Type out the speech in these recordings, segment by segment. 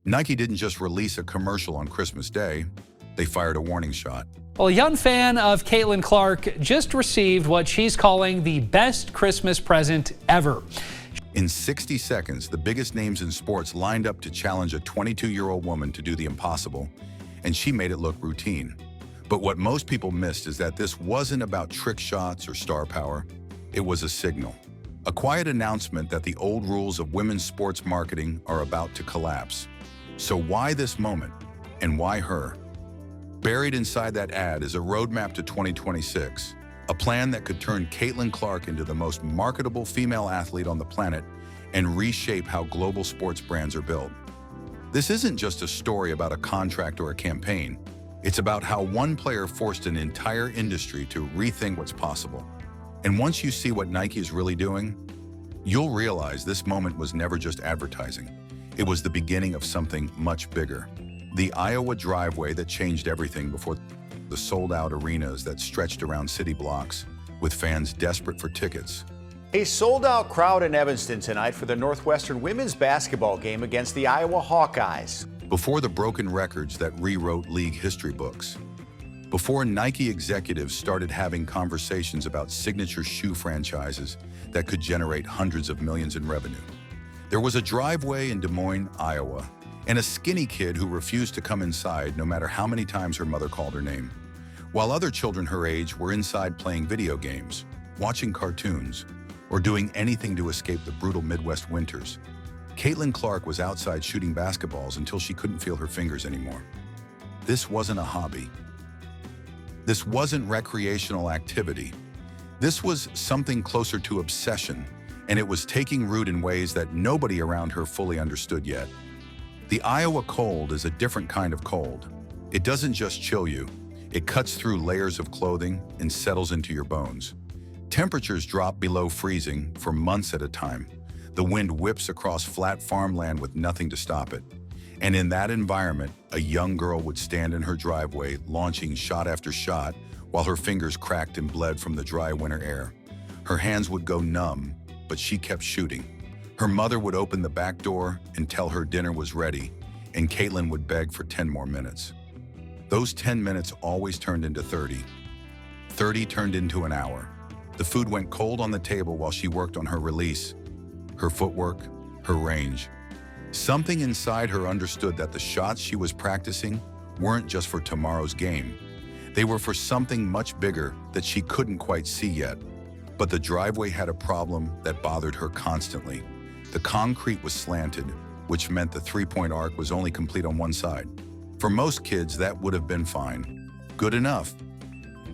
Nike didn't just release a commercial on Christmas Day, they fired a warning shot. Well, a young fan of Caitlin Clark just received what she's calling the best Christmas present ever. In 60 seconds, the biggest names in sports lined up to challenge a 22-year-old woman to do the impossible, and she made it look routine. But what most people missed is that this wasn't about trick shots or star power. It was a signal, a quiet announcement that the old rules of women's sports marketing are about to collapse. So why this moment, and why her? Buried inside that ad is a roadmap to 2026, a plan that could turn Caitlin Clark into the most marketable female athlete on the planet and reshape how global sports brands are built. This isn't just a story about a contract or a campaign. It's about how one player forced an entire industry to rethink what's possible. And once you see what Nike is really doing, you'll realize this moment was never just advertising. It was the beginning of something much bigger. The Iowa driveway that changed everything before the sold-out arenas that stretched around city blocks with fans desperate for tickets. A sold-out crowd in Evanston tonight for the Northwestern women's basketball game against the Iowa Hawkeyes. Before the broken records that rewrote league history books. Before Nike executives started having conversations about signature shoe franchises that could generate hundreds of millions in revenue. There was a driveway in Des Moines, Iowa, and a skinny kid who refused to come inside no matter how many times her mother called her name. While other children her age were inside playing video games, watching cartoons, or doing anything to escape the brutal Midwest winters, Caitlin Clark was outside shooting basketballs until she couldn't feel her fingers anymore. This wasn't a hobby. This wasn't recreational activity. This was something closer to obsession, and it was taking root in ways that nobody around her fully understood yet. The Iowa cold is a different kind of cold. It doesn't just chill you. It cuts through layers of clothing and settles into your bones. Temperatures drop below freezing for months at a time. The wind whips across flat farmland with nothing to stop it. And in that environment, a young girl would stand in her driveway, launching shot after shot, while her fingers cracked and bled from the dry winter air. Her hands would go numb, but she kept shooting. Her mother would open the back door and tell her dinner was ready, and Caitlin would beg for 10 more minutes. Those 10 minutes always turned into 30. 30 turned into an hour. The food went cold on the table while she worked on her release, her footwork, her range. Something inside her understood that the shots she was practicing weren't just for tomorrow's game. They were for something much bigger that she couldn't quite see yet. But the driveway had a problem that bothered her constantly. The concrete was slanted, which meant the three-point arc was only complete on one side. For most kids, that would have been fine. Good enough.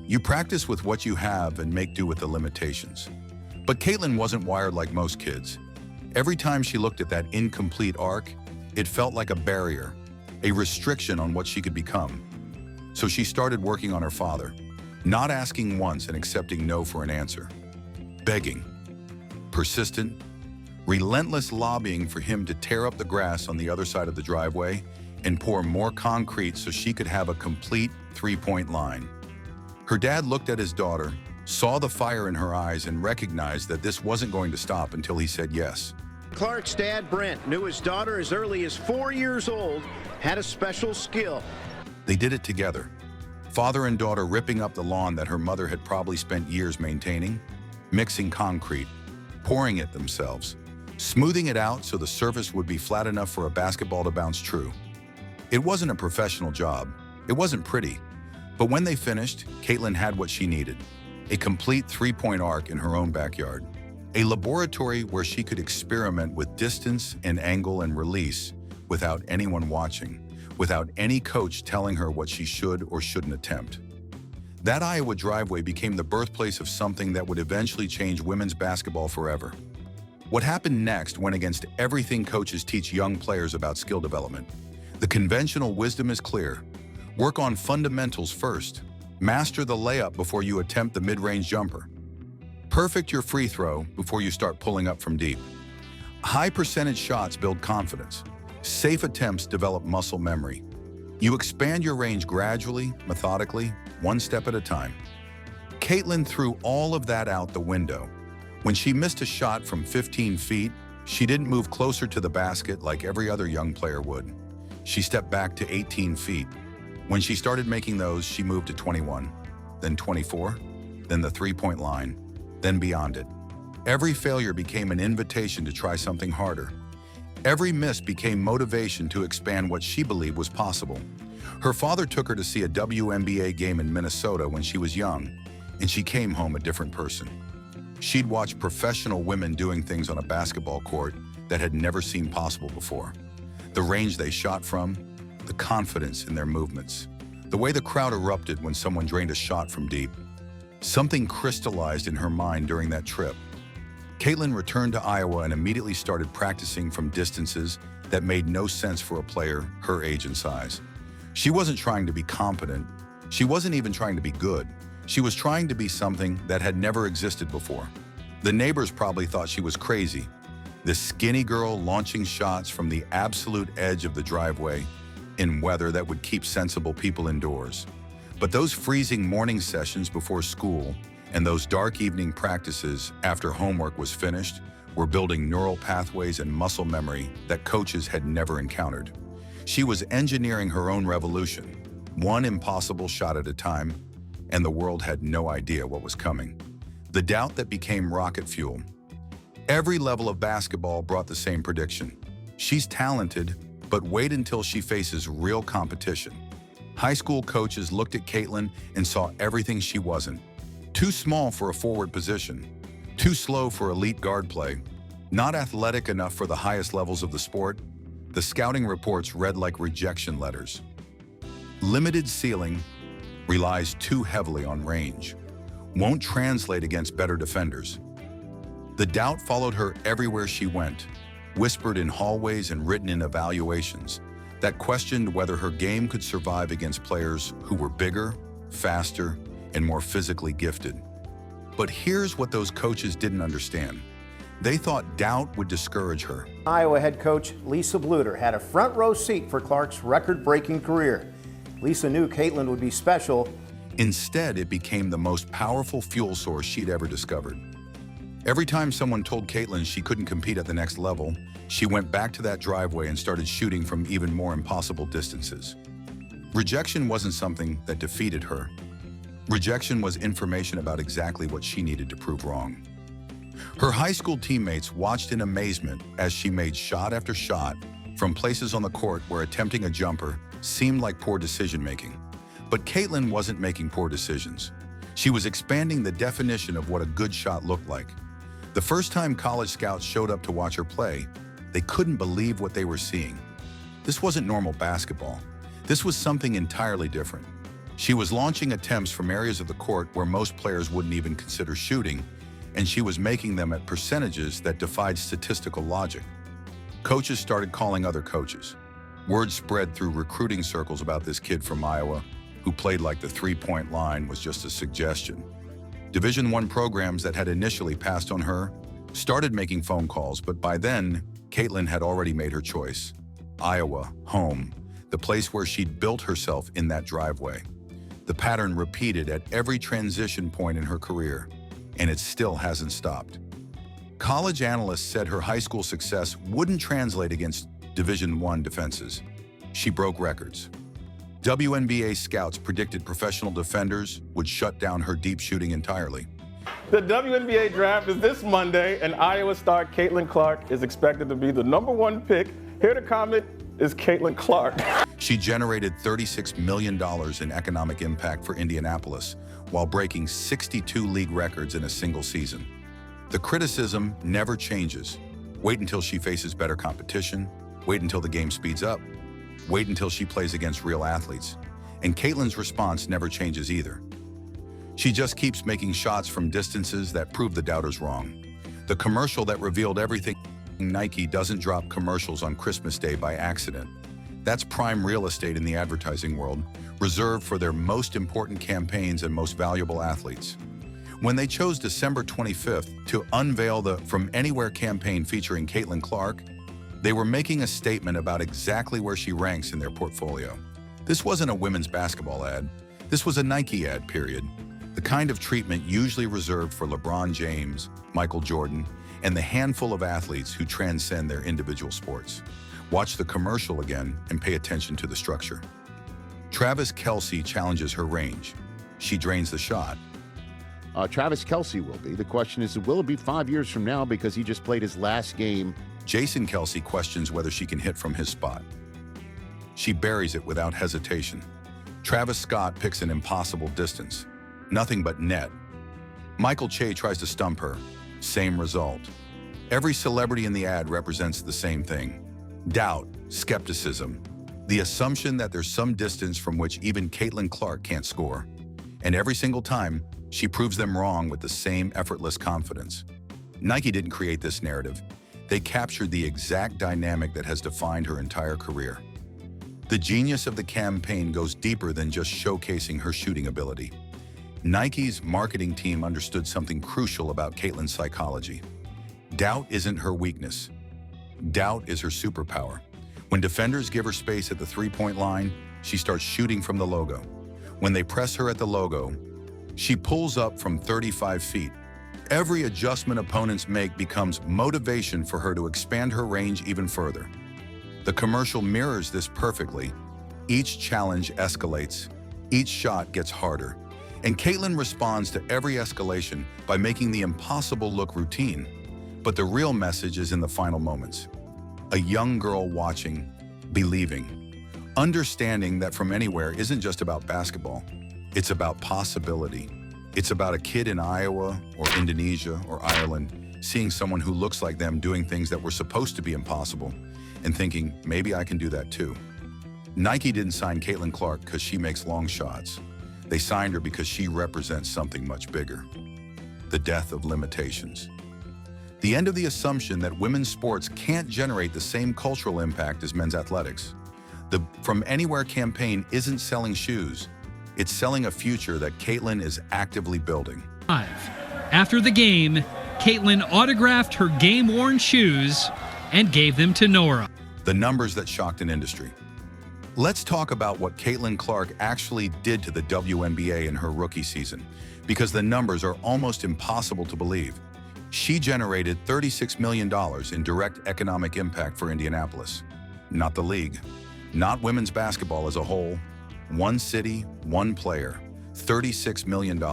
You practice with what you have and make do with the limitations. But Caitlin wasn't wired like most kids. Every time she looked at that incomplete arc, it felt like a barrier, a restriction on what she could become. So she started working on her father, not asking once and accepting no for an answer. Begging, persistent, relentless lobbying for him to tear up the grass on the other side of the driveway and pour more concrete so she could have a complete three-point line. Her dad looked at his daughter, saw the fire in her eyes, and recognized that this wasn't going to stop until he said yes. Clark's dad, Brent, knew his daughter as early as 4 years old had a special skill. They did it together. Father and daughter ripping up the lawn that her mother had probably spent years maintaining, mixing concrete, pouring it themselves, smoothing it out so the surface would be flat enough for a basketball to bounce true. It wasn't a professional job. It wasn't pretty. But when they finished, Caitlin had what she needed: a complete three-point arc in her own backyard, a laboratory where she could experiment with distance and angle and release without anyone watching, without any coach telling her what she should or shouldn't attempt. That Iowa driveway became the birthplace of something that would eventually change women's basketball forever. What happened next went against everything coaches teach young players about skill development. The conventional wisdom is clear. Work on fundamentals first. Master the layup before you attempt the mid-range jumper. Perfect your free throw before you start pulling up from deep. High percentage shots build confidence. Safe attempts develop muscle memory. You expand your range gradually, methodically, one step at a time. Caitlin threw all of that out the window. When she missed a shot from 15 feet, she didn't move closer to the basket like every other young player would. She stepped back to 18 feet. When she started making those, she moved to 21, then 24, then the three-point line, then beyond it. Every failure became an invitation to try something harder. Every miss became motivation to expand what she believed was possible. Her father took her to see a WNBA game in Minnesota when she was young, and she came home a different person. She'd watched professional women doing things on a basketball court that had never seemed possible before. The range they shot from, the confidence in their movements, the way the crowd erupted when someone drained a shot from deep. Something crystallized in her mind during that trip. Caitlin returned to Iowa and immediately started practicing from distances that made no sense for a player her age and size. She wasn't trying to be competent. She wasn't even trying to be good. She was trying to be something that had never existed before. The neighbors probably thought she was crazy. This skinny girl launching shots from the absolute edge of the driveway in weather that would keep sensible people indoors. But those freezing morning sessions before school and those dark evening practices after homework was finished were building neural pathways and muscle memory that coaches had never encountered. She was engineering her own revolution, one impossible shot at a time, and the world had no idea what was coming. The doubt that became rocket fuel. Every level of basketball brought the same prediction. She's talented, but wait until she faces real competition. High school coaches looked at Caitlin and saw everything she wasn't. Too small for a forward position, too slow for elite guard play, not athletic enough for the highest levels of the sport. The scouting reports read like rejection letters. Limited ceiling, relies too heavily on range, won't translate against better defenders. The doubt followed her everywhere she went, whispered in hallways and written in evaluations that questioned whether her game could survive against players who were bigger, faster, and more physically gifted. But here's what those coaches didn't understand. They thought doubt would discourage her. Iowa head coach Lisa Bluter had a front row seat for Clark's record-breaking career. Lisa knew Caitlin would be special. Instead, it became the most powerful fuel source she'd ever discovered. Every time someone told Caitlin she couldn't compete at the next level, she went back to that driveway and started shooting from even more impossible distances. Rejection wasn't something that defeated her. Rejection was information about exactly what she needed to prove wrong. Her high school teammates watched in amazement as she made shot after shot from places on the court where attempting a jumper seemed like poor decision-making. But Caitlin wasn't making poor decisions. She was expanding the definition of what a good shot looked like. The first time college scouts showed up to watch her play, they couldn't believe what they were seeing. This wasn't normal basketball. This was something entirely different. She was launching attempts from areas of the court where most players wouldn't even consider shooting, and she was making them at percentages that defied statistical logic. Coaches started calling other coaches. Word spread through recruiting circles about this kid from Iowa who played like the three-point line was just a suggestion. Division I programs that had initially passed on her started making phone calls, but by then, Caitlin had already made her choice. Iowa, home, the place where she'd built herself in that driveway. The pattern repeated at every transition point in her career, and it still hasn't stopped. College analysts said her high school success wouldn't translate against Division I defenses. She broke records. WNBA scouts predicted professional defenders would shut down her deep shooting entirely. The WNBA draft is this Monday, and Iowa star Caitlin Clark is expected to be the #1 pick. Here to comment is Caitlin Clark. She generated $36 million in economic impact for Indianapolis while breaking 62 league records in a single season. The criticism never changes. Wait until she faces better competition. Wait until the game speeds up. Wait until she plays against real athletes. And Caitlin's response never changes either. She just keeps making shots from distances that prove the doubters wrong. The commercial that revealed everything. Nike doesn't drop commercials on Christmas Day by accident. That's prime real estate in the advertising world, reserved for their most important campaigns and most valuable athletes. When they chose December 25th to unveil the From Anywhere campaign featuring Caitlin Clark, they were making a statement about exactly where she ranks in their portfolio. This wasn't a women's basketball ad. This was a Nike ad, period. The kind of treatment usually reserved for LeBron James, Michael Jordan, and the handful of athletes who transcend their individual sports. Watch the commercial again and pay attention to the structure. Travis Kelce challenges her range. She drains the shot. Travis Kelce will be. The question is, will it be 5 years from now because he just played his last game? Jason Kelce questions whether she can hit from his spot. She buries it without hesitation. Travis Scott picks an impossible distance. Nothing but net. Michael Che tries to stump her. Same result. Every celebrity in the ad represents the same thing. Doubt, skepticism, the assumption that there's some distance from which even Caitlin Clark can't score. And every single time, she proves them wrong with the same effortless confidence. Nike didn't create this narrative. They captured the exact dynamic that has defined her entire career. The genius of the campaign goes deeper than just showcasing her shooting ability. Nike's marketing team understood something crucial about Caitlin's psychology. Doubt isn't her weakness. Doubt is her superpower. When defenders give her space at the three-point line, she starts shooting from the logo. When they press her at the logo, she pulls up from 35 feet. Every adjustment opponents make becomes motivation for her to expand her range even further. The commercial mirrors this perfectly. Each challenge escalates. Each shot gets harder. And Caitlin responds to every escalation by making the impossible look routine. But the real message is in the final moments. A young girl watching, believing, understanding that from anywhere isn't just about basketball. It's about possibility. It's about a kid in Iowa or Indonesia or Ireland seeing someone who looks like them doing things that were supposed to be impossible and thinking, maybe I can do that too. Nike didn't sign Caitlin Clark because she makes long shots. They signed her because she represents something much bigger. The death of limitations. The end of the assumption that women's sports can't generate the same cultural impact as men's athletics. The From Anywhere campaign isn't selling shoes. It's selling a future that Caitlin is actively building. After the game, Caitlin autographed her game-worn shoes and gave them to Nora. The numbers that shocked an industry. Let's talk about what Caitlin Clark actually did to the WNBA in her rookie season, because the numbers are almost impossible to believe. She generated $36 million in direct economic impact for Indianapolis. Not the league, not women's basketball as a whole. One city, one player, $36 million.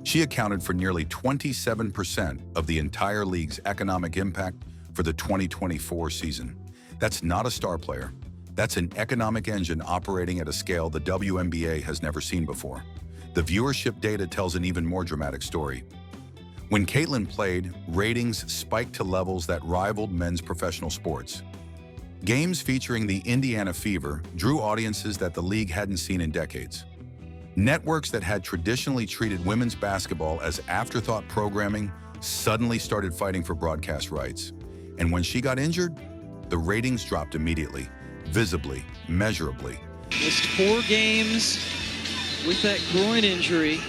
She accounted for nearly 27% of the entire league's economic impact for the 2024 season. That's not a star player. That's an economic engine operating at a scale the WNBA has never seen before. The viewership data tells an even more dramatic story. When Caitlin played, ratings spiked to levels that rivaled men's professional sports. Games featuring the Indiana Fever drew audiences that the league hadn't seen in decades. Networks that had traditionally treated women's basketball as afterthought programming suddenly started fighting for broadcast rights. And when she got injured, the ratings dropped immediately, visibly, measurably. Missed 4 games with that groin injury.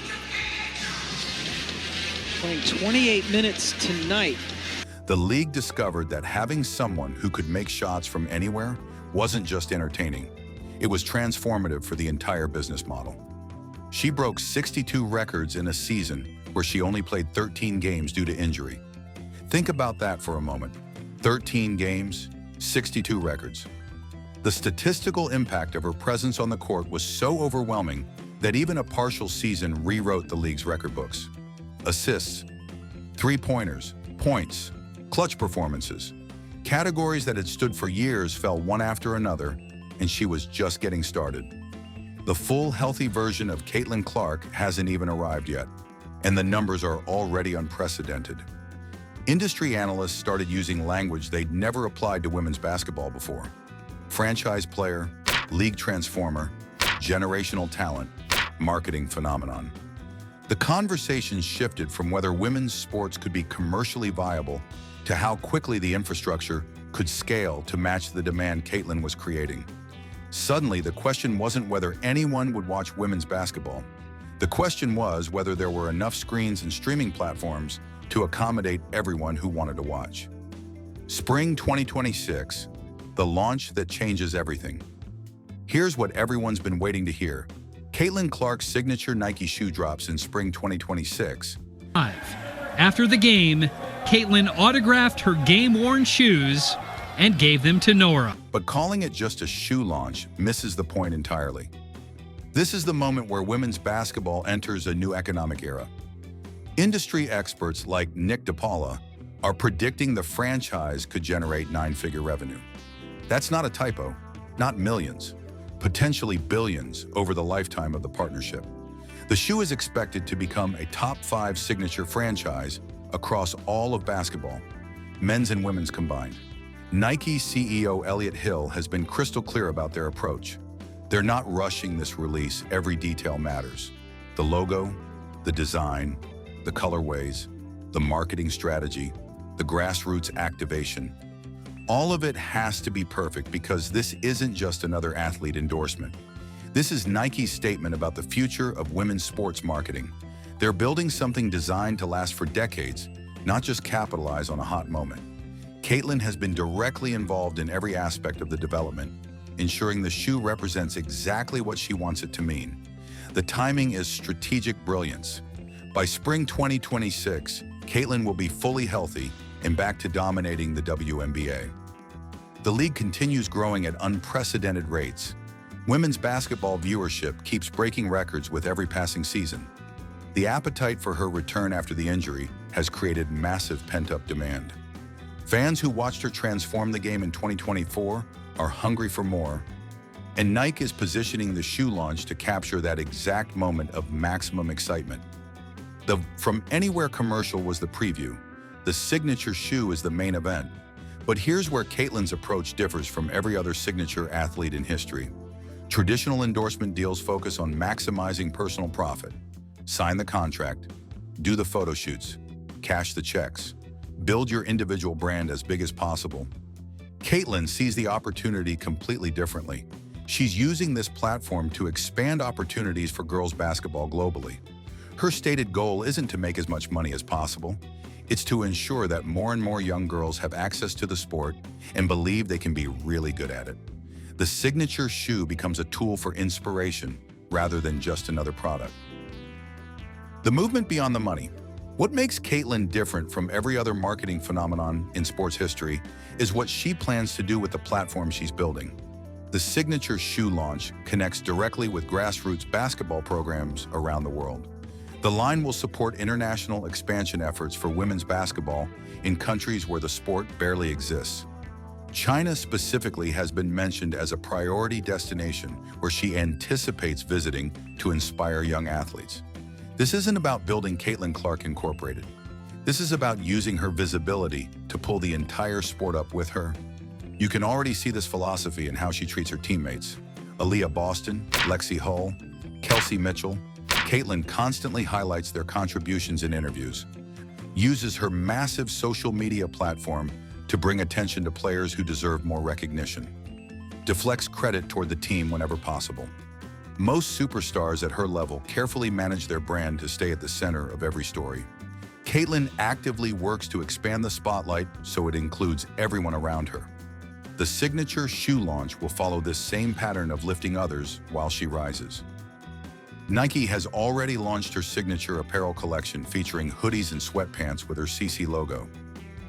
Playing 28 minutes tonight. The league discovered that having someone who could make shots from anywhere wasn't just entertaining. It was transformative for the entire business model. She broke 62 records in a season where she only played 13 games due to injury. Think about that for a moment. 13 games, 62 records. The statistical impact of her presence on the court was so overwhelming that even a partial season rewrote the league's record books. Assists, three-pointers, points, clutch performances. Categories that had stood for years fell one after another, and she was just getting started. The full, healthy version of Caitlin Clark hasn't even arrived yet, and the numbers are already unprecedented. Industry analysts started using language they'd never applied to women's basketball before. Franchise player, league transformer, generational talent, marketing phenomenon. The conversation shifted from whether women's sports could be commercially viable to how quickly the infrastructure could scale to match the demand Caitlin was creating. Suddenly, the question wasn't whether anyone would watch women's basketball. The question was whether there were enough screens and streaming platforms to accommodate everyone who wanted to watch. Spring 2026, the launch that changes everything. Here's what everyone's been waiting to hear. Caitlin Clark's signature Nike shoe drops in spring 2026. After the game, Caitlin autographed her game-worn shoes and gave them to Nora. But calling it just a shoe launch misses the point entirely. This is the moment where women's basketball enters a new economic era. Industry experts like Nick DePaula are predicting the franchise could generate 9-figure revenue. That's not a typo, not millions, potentially billions over the lifetime of the partnership. The shoe is expected to become a top 5 signature franchise across all of basketball, men's and women's combined. Nike CEO Elliott Hill has been crystal clear about their approach. They're not rushing this release. Every detail matters. The logo, the design, the colorways, the marketing strategy, the grassroots activation. All of it has to be perfect because this isn't just another athlete endorsement. This is Nike's statement about the future of women's sports marketing. They're building something designed to last for decades, not just capitalize on a hot moment. Caitlin has been directly involved in every aspect of the development, ensuring the shoe represents exactly what she wants it to mean. The timing is strategic brilliance. By spring 2026, Caitlin will be fully healthy and back to dominating the WNBA. The league continues growing at unprecedented rates. Women's basketball viewership keeps breaking records with every passing season. The appetite for her return after the injury has created massive pent-up demand. Fans who watched her transform the game in 2024 are hungry for more, and Nike is positioning the shoe launch to capture that exact moment of maximum excitement. The From Anywhere commercial was the preview. The signature shoe is the main event. But here's where Caitlin's approach differs from every other signature athlete in history. Traditional endorsement deals focus on maximizing personal profit. Sign the contract, do the photo shoots, cash the checks, build your individual brand as big as possible. Caitlin sees the opportunity completely differently. She's using this platform to expand opportunities for girls basketball globally. Her stated goal isn't to make as much money as possible. It's to ensure that more and more young girls have access to the sport and believe they can be really good at it. The signature shoe becomes a tool for inspiration rather than just another product. The movement beyond the money. What makes Caitlin different from every other marketing phenomenon in sports history is what she plans to do with the platform she's building. The signature shoe launch connects directly with grassroots basketball programs around the world. The line will support international expansion efforts for women's basketball in countries where the sport barely exists. China specifically has been mentioned as a priority destination where she anticipates visiting to inspire young athletes. This isn't about building Caitlin Clark Incorporated. This is about using her visibility to pull the entire sport up with her. You can already see this philosophy in how she treats her teammates. Aaliyah Boston, Lexi Hull, Kelsey Mitchell. Caitlin constantly highlights their contributions in interviews, uses her massive social media platform to bring attention to players who deserve more recognition, deflects credit toward the team whenever possible. Most superstars at her level carefully manage their brand to stay at the center of every story. Caitlin actively works to expand the spotlight so it includes everyone around her. The signature shoe launch will follow this same pattern of lifting others while she rises. Nike has already launched her signature apparel collection featuring hoodies and sweatpants with her CC logo.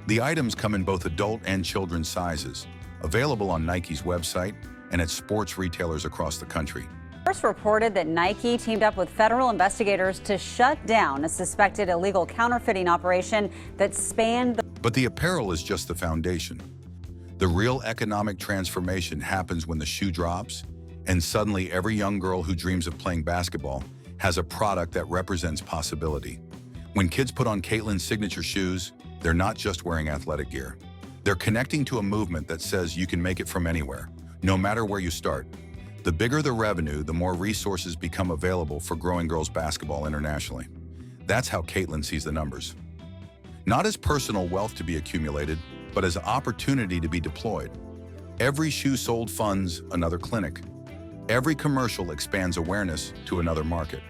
The items come in both adult and children's sizes, available on Nike's website and at sports retailers across the country. First reported that Nike teamed up with federal investigators to shut down a suspected illegal counterfeiting operation that spanned the... But the apparel is just the foundation. The real economic transformation happens when the shoe drops, and suddenly every young girl who dreams of playing basketball has a product that represents possibility. When kids put on Caitlin's signature shoes, they're not just wearing athletic gear. They're connecting to a movement that says you can make it from anywhere, no matter where you start. The bigger the revenue, the more resources become available for growing girls basketball internationally. That's how Caitlin sees the numbers. Not as personal wealth to be accumulated, but as opportunity to be deployed. Every shoe sold funds another clinic. Every commercial expands awareness to another market.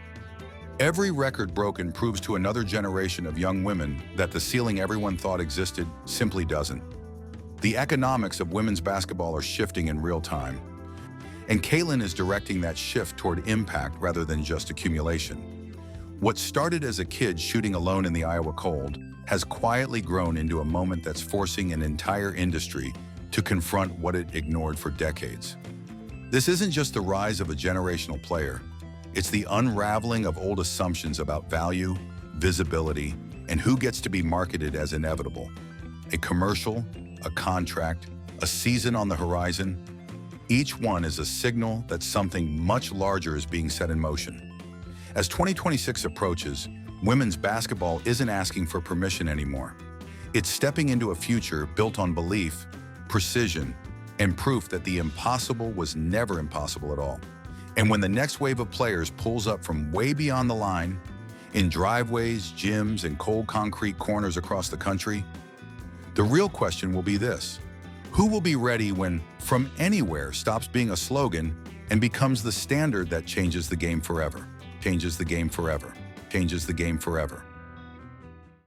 Every record broken proves to another generation of young women that the ceiling everyone thought existed simply doesn't. The economics of women's basketball are shifting in real time. And Caitlin is directing that shift toward impact rather than just accumulation. What started as a kid shooting alone in the Iowa cold has quietly grown into a moment that's forcing an entire industry to confront what it ignored for decades. This isn't just the rise of a generational player, it's the unraveling of old assumptions about value, visibility, and who gets to be marketed as inevitable. A commercial, a contract, a season on the horizon, each one is a signal that something much larger is being set in motion. As 2026 approaches, women's basketball isn't asking for permission anymore. It's stepping into a future built on belief, precision, and proof that the impossible was never impossible at all. And when the next wave of players pulls up from way beyond the line, in driveways, gyms, and cold concrete corners across the country, the real question will be this: who will be ready when "from anywhere" stops being a slogan and becomes the standard that changes the game forever, changes the game forever, changes the game forever?